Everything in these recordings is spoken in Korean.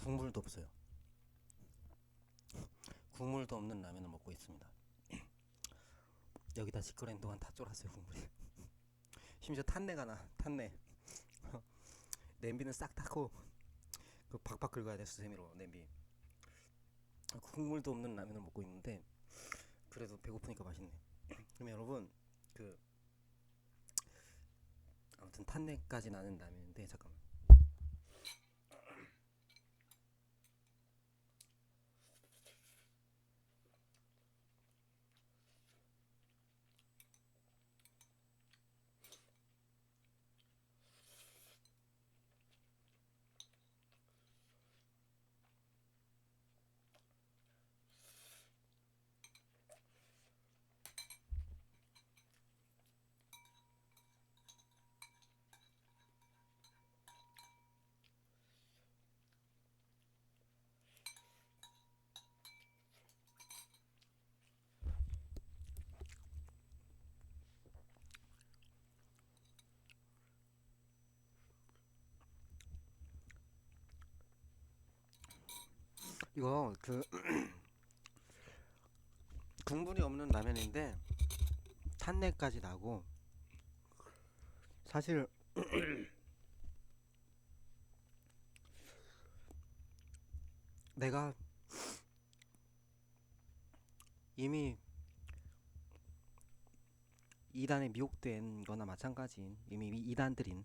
국물도 없어요. 국물도 없는 라면을 먹고 있습니다. 여기다 짓거리는 동안 다 쫄았어요 국물이. 심지어 탄내가 나. 탄내. 냄비는 싹 닦고 그 박박 긁어야 돼 수세미로 냄비. 국물도 없는 라면을 먹고 있는데 그래도 배고프니까 맛있네. 그러면 여러분 그 아무튼 탄내까지 나는 라면인데 잠깐만. 이거 그 국물이 없는 라면인데 탄내까지 나고 사실 내가 이미 이단에 미혹된 거나 마찬가지인 이미 이단들인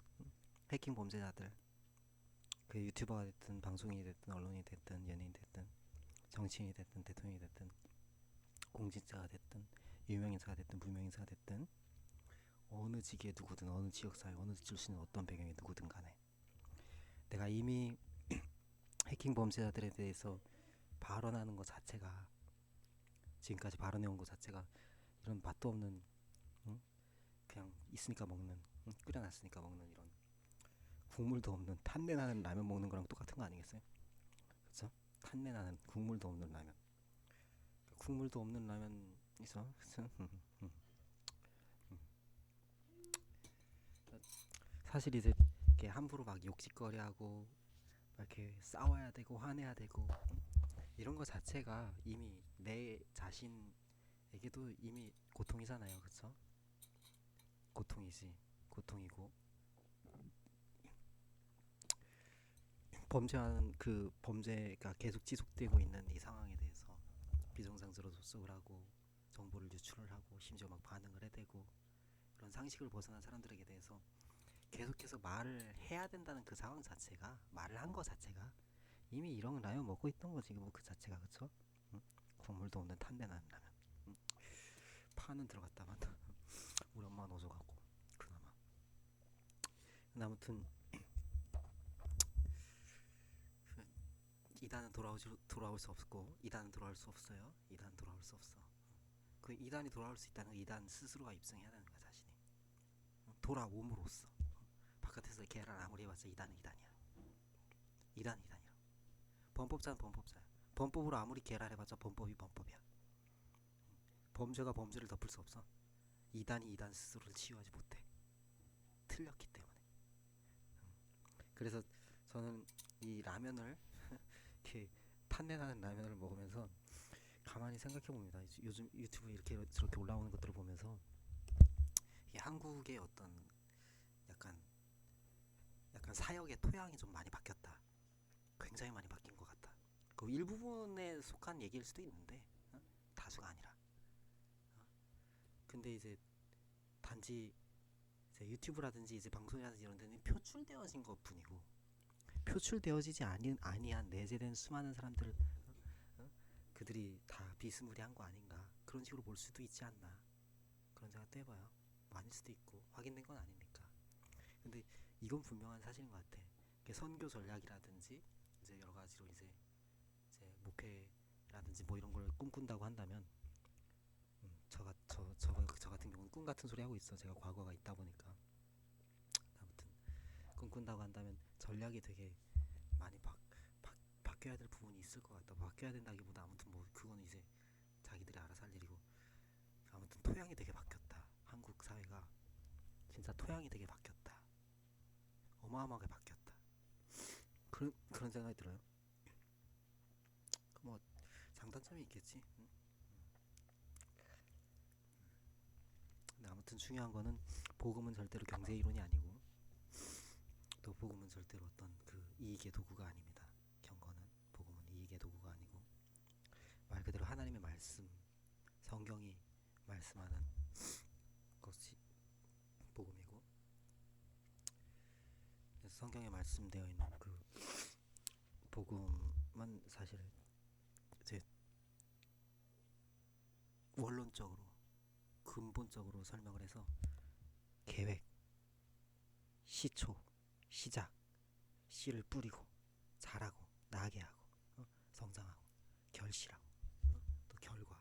해킹 범죄자들, 그 유튜버가 됐든 방송인이 됐든 언론이 됐든 연예인 됐든 정치인이 됐든 대통령이 됐든 공직자가 됐든 유명인사가 됐든 무명인사가 됐든 어느 직에 누구든 어느 지역사회 어느 출신의 어떤 배경의 누구든 간에 내가 이미 해킹 범죄자들에 대해서 발언하는 것 자체가, 지금까지 발언해온 것 자체가 이런 맛도 없는, 응? 그냥 있으니까 먹는, 응? 끓여놨으니까 먹는 이런 국물도 없는 탄내 나는 라면 먹는 거랑 똑같은 거 아니겠어요? 그쵸? 탄내 나는 국물도 없는 라면. 국물도 없는 라면 있어. 그쵸? 사실 이제 이렇게 함부로 막 욕짓거리하고 막 이렇게 싸워야 되고 화내야 되고, 응? 이런 거 자체가 이미 내 자신에게도 이미 고통이잖아요. 그쵸? 고통이지. 고통이고 범죄하는 그 범죄가 계속 지속되고 있는 이 상황에 대해서 비정상적으로 접속을 하고 정보를 유출을 하고 심지어 막 반응을 해대고 그런 상식을 벗어난 사람들에게 대해서 계속해서 말을 해야 된다는 그 상황 자체가, 말을 한 거 자체가 이미 이런 라면 먹고 있던 거지 뭐그 자체가. 그쵸? 응? 국물도 없는 탄내 나는 라면. 응? 파는 들어갔다만 우리 엄마가 넣어줘갖고 그나마. 근데 아무튼 이단은 돌아올 수 없고, 이단은 돌아올 수 없어요. 이단은 돌아올 수 없어. 그 이단이 돌아올 수 있다는 건 이단 스스로가 입증해야 되는 거야 자신이. 돌아옴으로써. 바깥에서 계란 아무리 해봤자 이단은 이단이야. 이단은 이단이야. 범법자는 범법자야. 범법으로 아무리 계란해봤자 범법이 범법이야. 범죄가 범죄를 덮을 수 없어. 이단이 이단 스스로를 치유하지 못해. 틀렸기 때문에. 그래서 저는 이 라면을 이렇게 탄내나는 라면을 먹으면서 가만히 생각해봅니다. 요즘 유튜브 이렇게 저렇게 올라오는 것들을 보면서 이 한국의 어떤 약간 사역의 토양이 좀 많이 바뀌었다. 굉장히 많이 바뀐 것 같다. 그 일부분에 속한 얘기일 수도 있는데, 어? 다수가 아니라. 근데 이제 단지 이제 유튜브라든지 이제 방송이라든지 이런 데는 표출되어진 것 뿐이고, 표출되어지지 아니한 내재된 수많은 사람들, 어? 그들이 다 비스무리한 거 아닌가, 그런 식으로 볼 수도 있지 않나, 그런 생각도 해봐요. 아닐 수도 있고 확인된 건 아니니까. 근데 이건 분명한 사실인 것 같아. 선교 전략이라든지 이제 여러 가지로 이제 목회라든지 뭐 이런 걸 꿈꾼다고 한다면, 저 같은 경우는 꿈 같은 소리 하고 있어. 제가 과거가 있다 보니까. 아무튼 꿈꾼다고 한다면 전략이 되게 많이 바뀌어야 될 부분이 있을 것 같다. 바뀌어야 된다기보다 아무튼 뭐 그거는 이제 자기들이 알아서 할 일이고, 아무튼 토양이 되게 바뀌었다. 한국 사회가 진짜 토양이 되게 바뀌었다. 어마어마하게 바뀌었다. 그런 생각이 들어요. 장단점이 있겠지. 근데 아무튼 중요한 거는 복음은 절대로 경제 이론이 아니고 또 복음은 절대로 어떤 그 이익의 도구가 아닙니다. 경건은 복음은 이익의 도구가 아니고 말 그대로 하나님의 말씀, 성경이 말씀하는 것이 복음이고, 그래서 성경에 말씀되어 있는 그 복음은 사실 이제 원론적으로 근본적으로 설명을 해서 계획, 시초, 시작, 씨를 뿌리고 자라고 나게 하고 성장하고 결실하고 또 결과,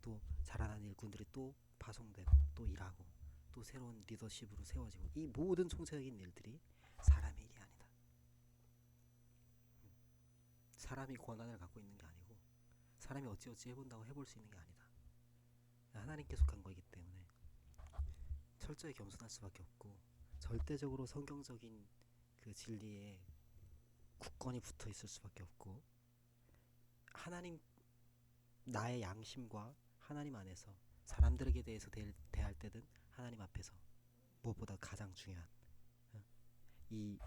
또 자라난 일꾼들이 또 파송되고 또 일하고 또 새로운 리더십으로 세워지고, 이 모든 총체적인 일들이 사람의 일이 아니다. 사람이 권한을 갖고 있는 게 아니고 사람이 어찌어찌 해본다고 해볼 수 있는 게 아니다. 하나님께 속한 거이기 때문에 철저히 겸손할 수밖에 없고, 절대적으로 성경적인 그 진리에 굳건히 붙어 있을 수밖에 없고, 하나님, 나의 양심과 하나님 안에서 사람들에게 대해서 대할 때든 하나님 앞에서 무엇보다 가장 중요한 이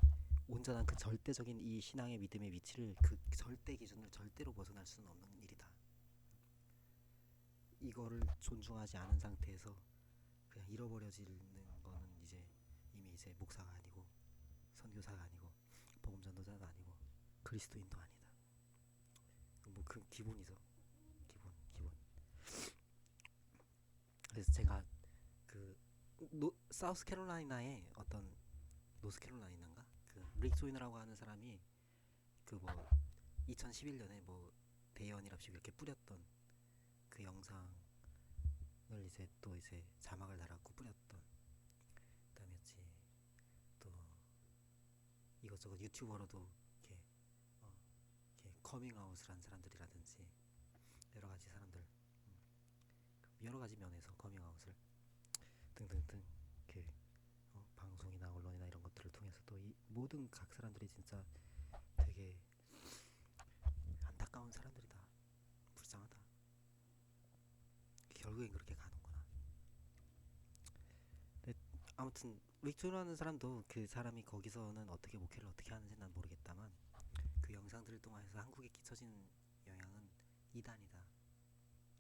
온전한 그 절대적인 이 신앙의 믿음의 위치를, 그 절대 기준을 절대로 벗어날 수는 없는 일이다. 이거를 존중하지 않은 상태에서 그냥 잃어버려지는 거는 이제 이미 이제 목사가 아니고 선교사가 아니고 복음 전도자가 아니고 그리스도인도 아니다. 뭐 그 기본이죠. 기본. 그래서 제가 그 사우스캐롤라이나의 어떤 노스캐롤라이나인가 그 릭 조이너라고 하는 사람이 그 뭐 2011년에 뭐 대연이랍시고 이렇게 뿌렸던 그 영상을 이제 또 이제 자막을 달았고 뿌렸던, 그다음에였지 또 이것저것 유튜버로도 이렇게 이렇게 커밍아웃을 한 사람들이라든지 여러 가지 사람들, 여러 가지 면에서 커밍아웃을 등등등 그 방송이나 언론이나 이런 것들을 통해서 또 이 모든 각 사람들이 진짜 되게 안타까운 사람들이다. 불쌍하다. 결국엔 그렇게 가는구나. 근데 아무튼 릭조라는 사람도 그 사람이 거기서는 어떻게 목회를 어떻게 하는지 난 모르겠다만 그 영상들을 통해서 한국에 끼쳐진 영향은 이단이다.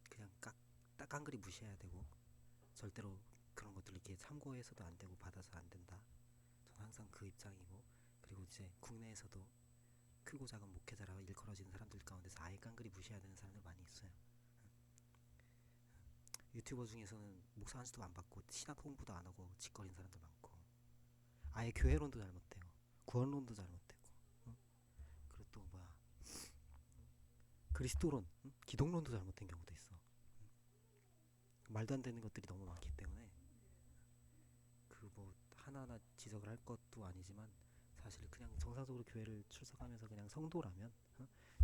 그냥 딱 한 그리 무시해야 되고 절대로 그런 것들 이렇게 참고해서도 안 되고 받아서 안 된다. 저는 항상 그 입장이고, 그리고 이제 국내에서도 크고 작은 목회자라 일컬어지는 사람들 가운데서 아예 깡그리 무시해야 되는 사람들 많이 있어요. 유튜버 중에서는 목사 한수도 안 받고 신학 공부도 안 하고 짓거리는 사람도 많고, 아예 교회론도 잘못되고 구원론도 잘못되고, 그리고 또 뭐야 그리스도론, 기독론도 잘못된 경우도 있어. 말도 안 되는 것들이 너무 많기 때문에 그 뭐 하나하나 지적을 할 것도 아니지만, 사실 그냥 정상적으로 교회를 출석하면서 그냥 성도라면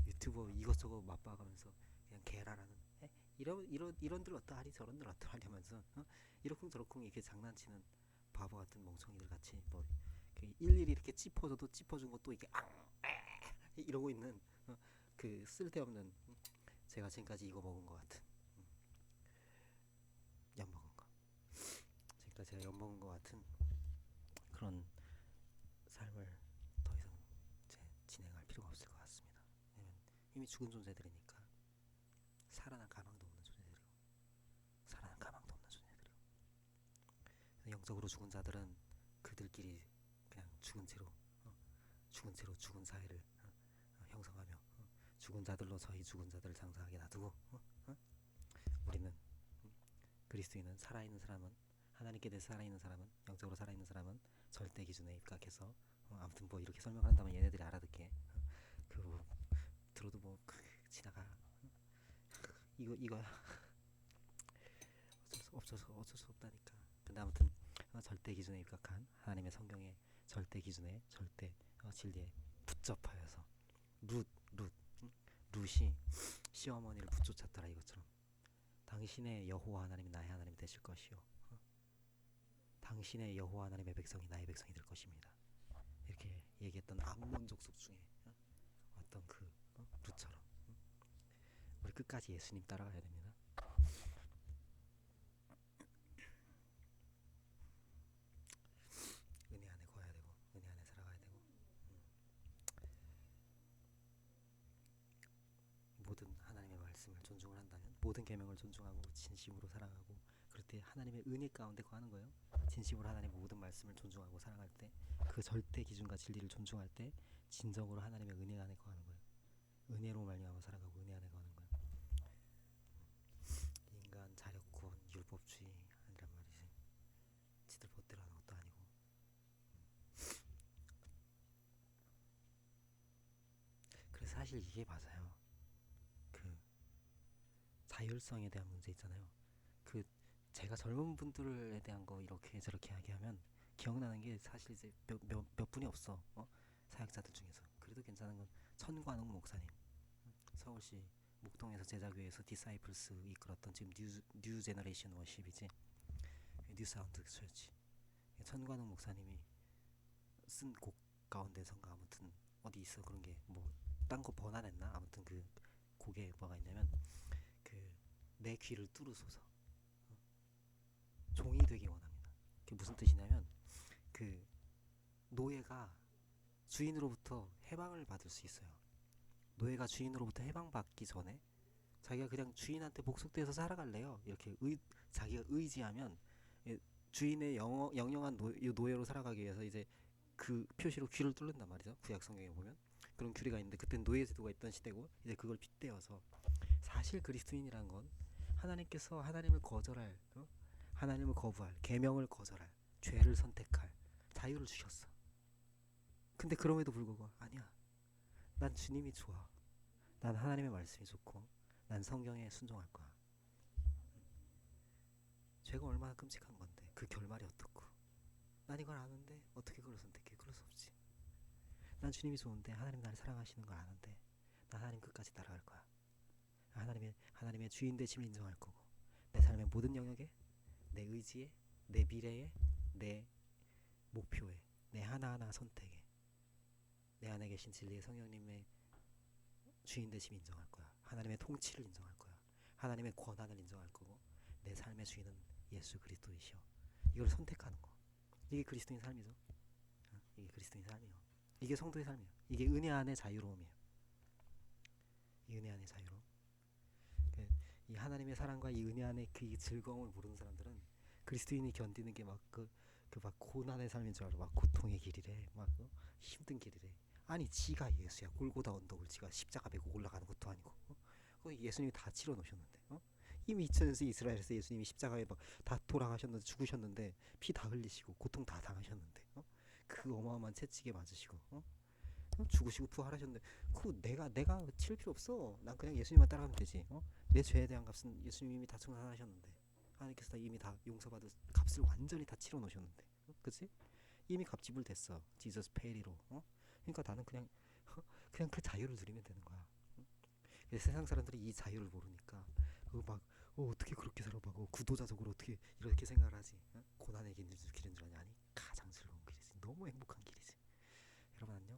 유튜버 이것저것 맛봐가면서 그냥 개라라는 이런들 어떠하리 저런들 어떠하리 하면서 이러쿵저러쿵 이렇게 장난치는 바보 같은 멍청이들 같이 뭐 일일이 이렇게 짚어줘도 짚어준 것도 이게 이러고 있는 그 쓸데없는, 제가 지금까지 이거 먹은 것 같은 엿 먹은 거, 지금까지 제가 엿 먹은 것 같은 그런 삶을 더 이상 진행할 필요가 없을 것 같습니다. 왜냐면 이미 죽은 존재들이니까. 살아날 가망도 없는 존재들이고 살아날 가망도 없는 존재들이고, 영적으로 죽은 자들은 그들끼리 그냥 죽은 채로 죽은 사회를 형성하며 죽은 자들로 저희 죽은 자들을 장사하게 놔두고, 우리는 그리스도인은 살아있는 사람은, 하나님께 대해 살아있는 사람은, 영적으로 살아있는 사람은 절대 기준에 입각해서 아무튼 뭐 이렇게 설명한다면 얘네들이 알아듣게 그 들어도 뭐 지나가 이거야 어쩔 수 없다니까. 근데 아무튼 절대 기준에 입각한 하나님의 성경의 절대 기준에 절대 진리에 붙잡하여서 룻이 시어머니를 붙쫓았더라 이것처럼 당신의 여호와 하나님이 나의 하나님이 되실 것이요 당신의 여호와 하나님의 백성이 나의 백성이 될 것입니다. 이렇게 얘기했던 암몬 족속 중에 어떤 그 룻처럼 우리 끝까지 예수님 따라가야 됩니다. 은혜 안에 거해야 되고 은혜 안에 살아가야 되고 모든 하나님의 말씀을 존중을 한다면 모든 계명을 존중하고 진심으로 사랑하고 그럴 때 하나님의 은혜 가운데 거하는 거예요. 진심으로 하나님의 모든 말씀을 존중하고 사랑할 때 그 절대 기준과 진리를 존중할 때 진정으로 하나님의 은혜 안에 거하는 거예요. 은혜로 말미암아 살아가고 은혜 안에 거하는 거예요. 인간 자력군 율법주의 아니란 말이지. 지들 멋대로 하는 것도 아니고. 그래서 사실 이게 맞아요. 그 자율성에 대한 문제 있잖아요. 그 제가 젊은 분들에 대한 거 이렇게 저렇게 이야기하면 기억나는 게 사실 이제 몇 분이 없어. 사역자들 중에서. 그래도 괜찮은 건 천관웅 목사님. 서울시 목동에서 제자교회에서 디사이플스 이끌었던 지금 뉴 제너레이션 워십이지. 뉴 사운드 철치. 천관웅 목사님이 쓴 곡 가운데선가 아무튼 어디 있어 그런 게 뭐 딴 거 번안했나 아무튼 그 곡에 뭐가 있냐면 그 내 귀를 뚫으소서 종이 되기 원합니다. 그게 무슨 뜻이냐면 그 노예가 주인으로부터 해방을 받을 수 있어요. 노예가 주인으로부터 해방받기 전에 자기가 그냥 주인한테 복속돼서 살아갈래요. 이렇게 자기가 의지하면 주인의 영영한 노예로 살아가기 위해서 이제 그 표시로 귀를 뚫는단 말이죠. 구약 성경에 보면 그런 규례가 있는데 그때는 노예 제도가 있던 시대고 이제 그걸 빗대어서 사실 그리스도인이란 건 하나님께서 하나님을 거절할 하나님을 거부할 계명을 거절할 죄를 선택할 자유를 주셨어. 근데 그럼에도 불구하고 아니야. 난 주님이 좋아. 난 하나님의 말씀이 좋고 난 성경에 순종할 거야. 죄가 얼마나 끔찍한 건데 그 결말이 어떻고 난 이걸 아는데 어떻게 그걸 선택해. 그럴 수 없지. 난 주님이 좋은데 하나님 나를 사랑하시는 걸 아는데 난 하나님 끝까지 따라갈 거야. 하나님의 주인 되심을 인정할 거고 내 삶의 모든 영역에 내 의지에 내 미래에 내 목표에 내 하나하나 선택에 내 안에 계신 진리의 성령님의 주인 되심 인정할 거야. 하나님의 통치를 인정할 거야. 하나님의 권한을 인정할 거고 내 삶의 주인은 예수 그리스도이시여. 이걸 선택하는 거. 이게 그리스도인 삶이죠. 이게 그리스도인 삶이에요. 이게 성도의 삶이에요. 이게 은혜 안의 자유로움이에요. 이 은혜 안의 자유로움. 이 하나님의 사랑과 이 은혜 안의 그 즐거움을 모르는 사람들은 그리스도인이 견디는 게 막 막 고난의 삶인 줄 알아. 막 고통의 길이래. 막 힘든 길이래. 아니 지가 예수야. 골고다 언덕을 지가 십자가 메고 올라가는 것도 아니고. 예수님이 다 치러 놓으셨는데. 이미 2000년째 이스라엘에서 예수님이 십자가에 막 다 돌아가셨는데 죽으셨는데 피 다 흘리시고 고통 다 당하셨는데 그 어마어마한 채찍에 맞으시고 죽으시고 부활하셨는데 그 내가 치를 필요 없어. 난 그냥 예수님만 따라가면 되지. 내 죄에 대한 값은 예수님이 다 청산하셨는데 하나님께서 다 이미 다 용서받을 값을 완전히 다 치러 놓으셨는데 그치? 이미 값지불 됐어. 지저스 페리로. 그러니까 나는 그냥 그냥 그 자유를 누리면 되는 거야. 세상 사람들이 이 자유를 모르니까 막 어떻게 그렇게 살아 막 구도자적으로 어떻게 이렇게 생각을 하지. 고난의 길인 줄 아니? 가장 즐거운 길이지. 너무 행복한 길이지. 여러분 안녕.